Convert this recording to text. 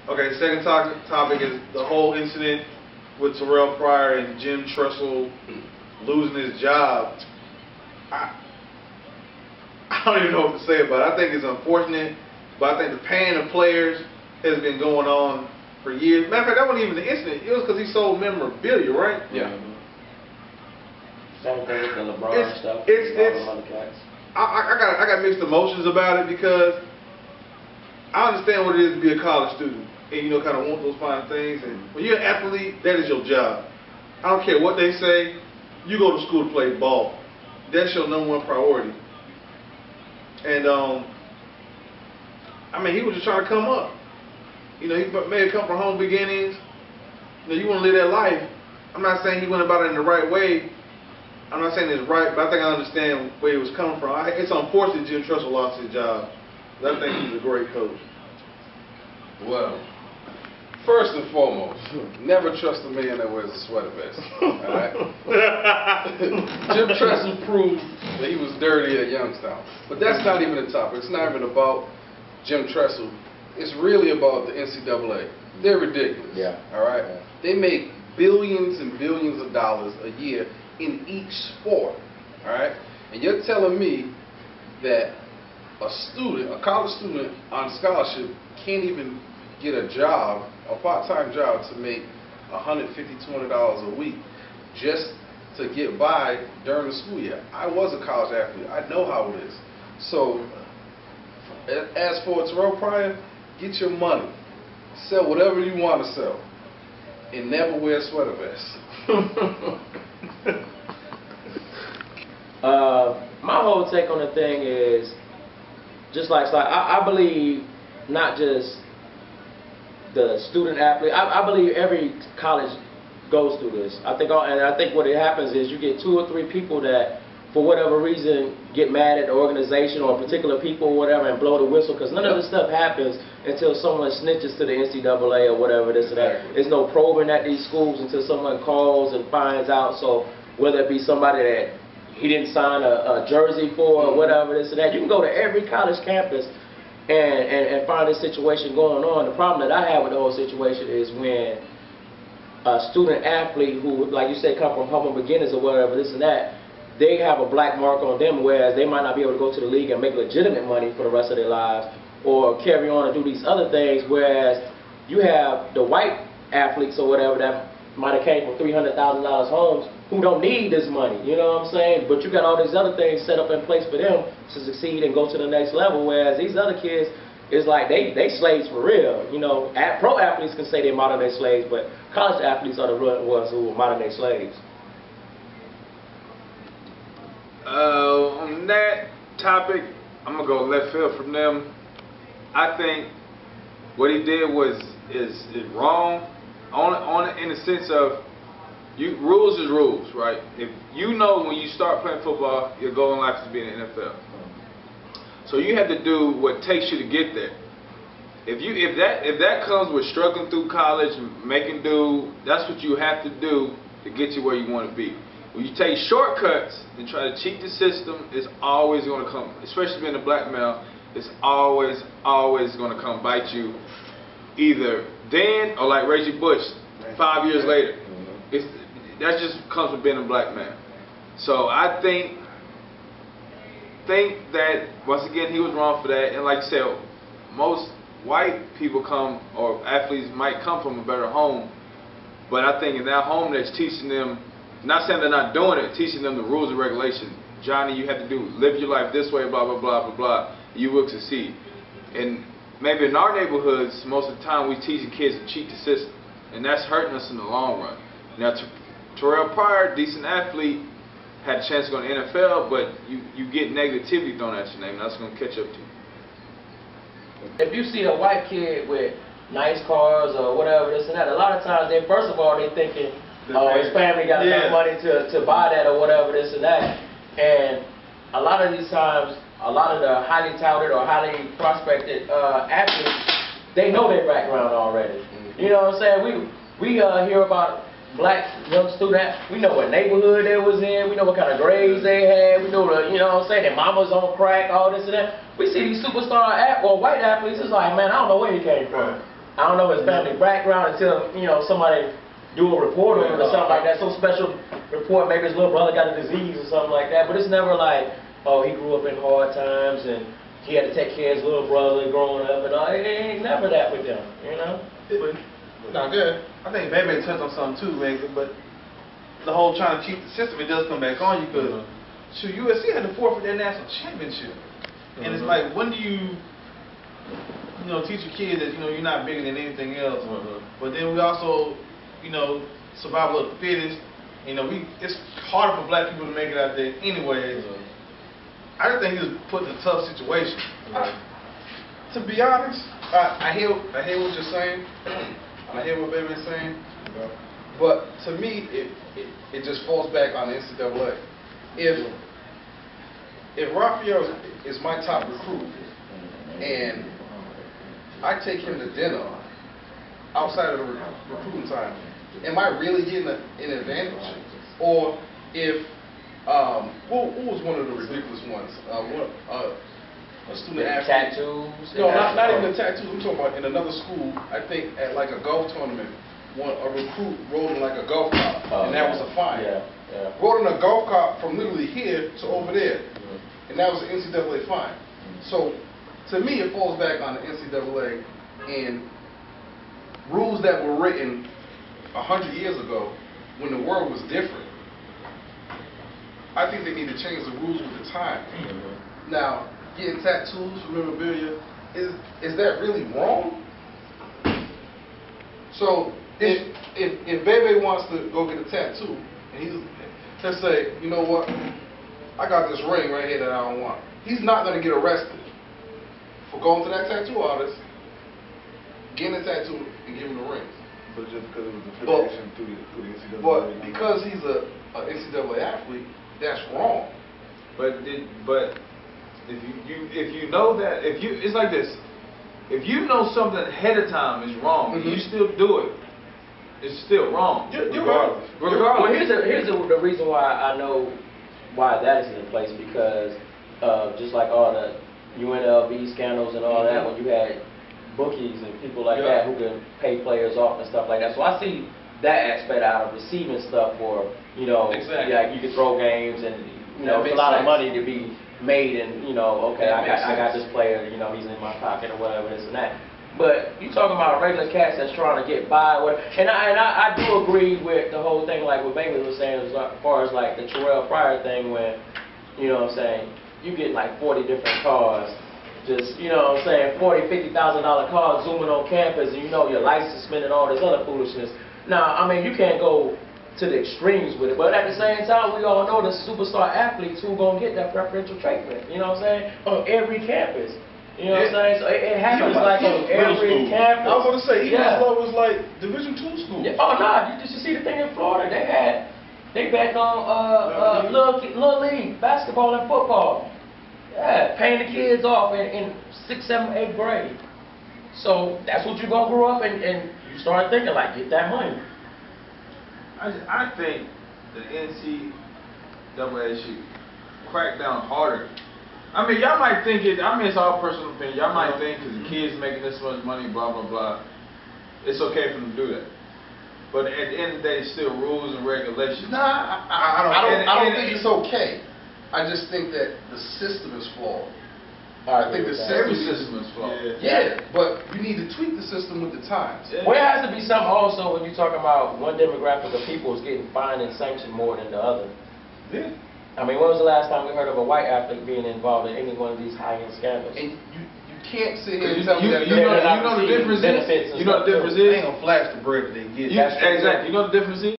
Okay, the second topic is the whole incident with Terrelle Pryor and Jim Tressel losing his job. I don't even know what to say about it. I think it's unfortunate, but I think the pain of players has been going on for years. Matter of fact, that wasn't even the incident. It was because he sold memorabilia, right? Yeah. Same thing with the LeBron stuff. I got mixed emotions about it because I understand what it is to be a college student and kind of want those fine things. And when you're an athlete, that is your job. I don't care what they say. You go to school to play ball. That's your #1 priority. And I mean, he was just trying to come up. He may have come from humble beginnings. You want to live that life. I'm not saying he went about it in the right way. I'm not saying it's right, but I think I understand where he was coming from. It's unfortunate Jim Tressel lost his job. I think he's a great coach. Well, first and foremost, never trust a man that wears a sweater vest. All right? Jim Tressel proved that he was dirty at Youngstown. But that's not even the topic. It's not even about Jim Tressel. It's really about the NCAA. They're ridiculous. Yeah. All right? Yeah. They make billions and billions of dollars a year in each sport. All right? And you're telling me that a college student on scholarship can't even get a job, a part-time job, to make $150, $200 a week just to get by during the school year. I was a college athlete. I know how it is. So, as for Terrelle Pryor, get your money. Sell whatever you want to sell. And never wear a sweater vest. My whole take on the thing is, just like I believe not just the student athlete. I believe every college goes through this. I think what it happens is you get 2 or 3 people that, for whatever reason, get mad at the organization or particular people or whatever and blow the whistle, because none of this stuff happens until someone snitches to the NCAA or whatever this and that. There's no probing at these schools until someone calls and finds out. So whether it be somebody that he didn't sign a jersey for or whatever this and that, you can go to every college campus and find this situation going on. The problem that I have with the whole situation is when a student athlete who, like you said, come from humble beginnings or whatever this and that, they have a black mark on them, whereas they might not be able to go to the league and make legitimate money for the rest of their lives or carry on and do these other things, whereas you have the white athletes or whatever that might have came from $300,000 homes who don't need this money, you know what I'm saying? But you got all these other things set up in place for them to succeed and go to the next level, whereas these other kids, it's like they slaves for real. Pro athletes can say they're modern day slaves, but college athletes are the real ones who are modern day slaves. On that topic, I'm gonna go left field from them. I think what he did is wrong, in the sense of rules is rules, right? If you know when you start playing football, your goal in life is to be in the NFL. So you have to do what takes you to get there. If that comes with struggling through college and making do, that's what you have to do to get you where you want to be. When you take shortcuts and try to cheat the system, it's always going to come, especially being a black male, it's always going to come bite you, either then or like Reggie Bush 5 years later. That just comes with being a black man. So I think that, once again, he was wrong for that. And like you said, most white people or athletes might come from a better home, but I think in that home that's teaching them, not saying they're not doing it, teaching them the rules and regulations. Johnny, you have to live your life this way, blah, blah, blah, blah, blah. You will succeed. And maybe in our neighborhoods, most of the time we teaching kids to cheat the system, and that's hurting us in the long run. Now, Terrelle Pryor, decent athlete, had a chance to go to the NFL, but you get negativity thrown at your name, and that's going to catch up to you. If you see a white kid with nice cars or whatever this and that, a lot of times first of all, they're thinking, oh, his family got enough money to buy that or whatever this and that. And a lot of these times, a lot of the highly touted or highly prospected athletes, they know their background already. You know what I'm saying? We hear about black young students. We know what neighborhood they was in. We know what kind of grades they had. We know you know what I'm saying, their mama's on crack, all this and that. We see these superstar or white athletes. It's like, man, I don't know where he came from. I don't know his family background until, you know, somebody do a report on him or something like that. Some special report, maybe his little brother got a disease or something like that. But it's never like, oh, he grew up in hard times and he had to take care of his little brother growing up and all. It ain't never that with them, you know? No, good. I think Baby touched on something too, man. But the whole trying to cheat the system, it does come back on you because shoot, USC had to forfeit their national championship, and it's like, when do you teach your kids that you're not bigger than anything else? But then we also, survival of the fittest. It's harder for black people to make it out there anyways. I just think he was put in a tough situation. To be honest, I hear what you're saying. I hear what Baby's saying. But to me, it just falls back on the NCAA. If Raphael is my top recruit and I take him to dinner outside of the recruiting time, am I really getting an advantage? Or if who was one of the ridiculous ones? A student athlete. Tattoos? No, not even the tattoos. I'm talking about in another school. I think at like a golf tournament, a recruit rode in like a golf cart, and that was a fine. Rode in a golf cart from literally here to over there, and that was an NCAA fine. So to me, it falls back on the NCAA and rules that were written 100 years ago when the world was different. I think they need to change the rules with the time. Now, getting tattoos for memorabilia, is that really wrong? So if Bebe wants to go get a tattoo, and he's, let's say, you know what, I got this ring right here that I don't want. He's not going to get arrested for going to that tattoo artist, getting a tattoo, and giving the ring. But just because it was affiliation through the NCAA. But because he's an NCAA athlete, that's wrong. But if you know that, it's like this. If you know something ahead of time is wrong, and you still do it, it's still wrong. Regardless. Well, here's the reason why I know why that is in place, because just like all the UNLV scandals and all that, when you had bookies and people like that who can pay players off and stuff like that. So I see that aspect out of receiving stuff for, like you could throw games and, it's a lot of money to be made and, okay, I got this player, he's in my pocket or whatever, this and that. But you talking about regular cats that's trying to get by, and I do agree with the whole thing, like what Bailey was saying, as far as like the Terrelle Pryor thing, when, you get like 40 different cars, just, $40,000, $50,000 cars zooming on campus, and your license suspended, all this other foolishness. Now, I mean, you can't go to the extremes with it, but at the same time, we all know the superstar athletes who gonna get that preferential treatment, on every campus. You know what I'm saying? So it happens like on every campus. I was going to say, even as low as like Division II schools. Oh, no, you see the thing in Florida, they bet on little league, basketball and football. Yeah, paying the kids off in 6th, 7th, 8th grade. So that's what you're going to grow up and you start thinking like, get that money. I think the NCAA should crack down harder. I mean, y'all might think it's all personal opinion. Y'all might think because the kid's making this much money, blah, blah, blah, it's okay for them to do that. But at the end of the day, it's still rules and regulations. Nah, I don't think it's okay. I just think that the system is flawed. I think the system is flawed. Yeah, but you need to tweak the system with the times. Well, it has to be something also when you're talking about one demographic of people is getting fined and sanctioned more than the other. Yeah. I mean, when was the last time we heard of a white athlete being involved in any one of these high-end scandals? And you can't sit here and tell me that you know the difference is. You know the difference is. They ain't gonna flash the bread that they get. Exactly. You know the difference is.